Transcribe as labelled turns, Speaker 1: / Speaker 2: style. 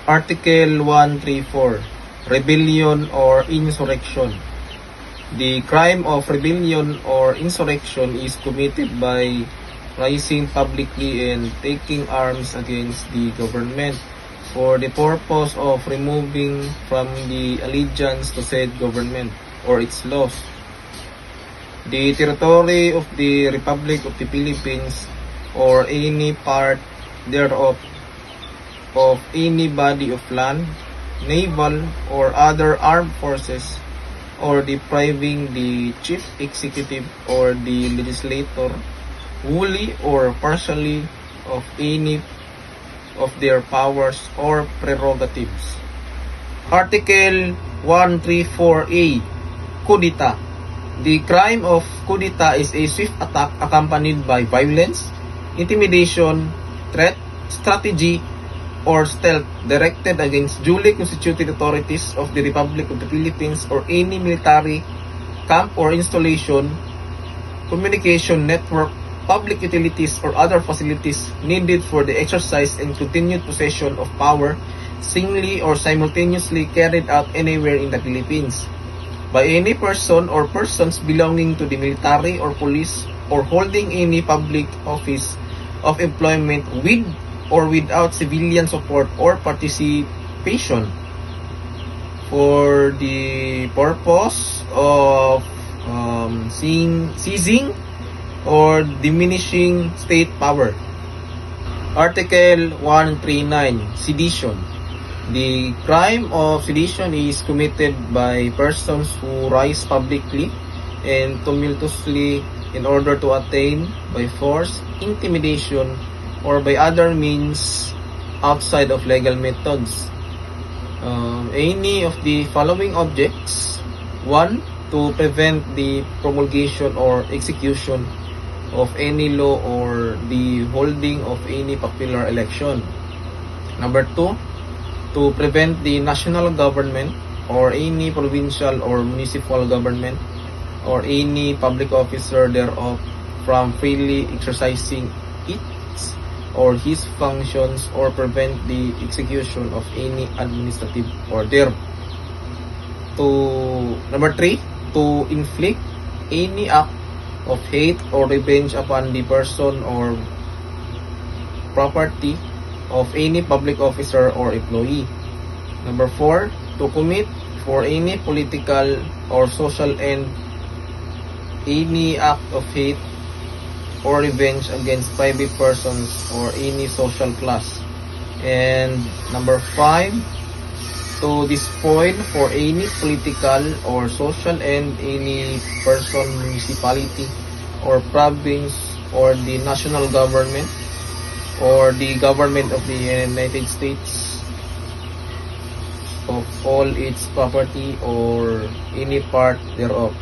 Speaker 1: Article 134, Rebellion or Insurrection. The crime of rebellion or insurrection is committed by rising publicly and taking arms against the government for the purpose of removing from the allegiance to said government or its laws the territory of the Republic of the Philippines or any part thereof of any body of land, naval, or other armed forces, or depriving the chief executive or the legislator wholly or partially of any of their powers or prerogatives. Article 134A, Coup d'etat. The crime of coup d'etat is a swift attack accompanied by violence, intimidation, threat, strategy, or stealth directed against duly constituted authorities of the Republic of the Philippines or any military camp or installation, communication network, public utilities, or other facilities needed for the exercise and continued possession of power singly or simultaneously carried out anywhere in the Philippines by any person or persons belonging to the military or police or holding any public office of employment with or without civilian support or participation for the purpose of seizing or diminishing state power. Article 139, Sedition. The crime of sedition is committed by persons who rise publicly and tumultuously in order to attain by force, intimidation, or by other means outside of legal methods any of the following objects: 1. To prevent the promulgation or execution of any law or the holding of any popular election. Number 2. To prevent the national government or any provincial or municipal government or any public officer thereof from freely exercising its or his functions or prevent the execution of any administrative order. Number 3, to inflict any act of hate or revenge upon the person or property of any public officer or employee. Number 4, to commit for any political or social end any act of hate or revenge against private persons or any social class. And number 5, to despoil for any political or social end any person, municipality, or province, or the national government, or the government of the United States of all its property or any part thereof.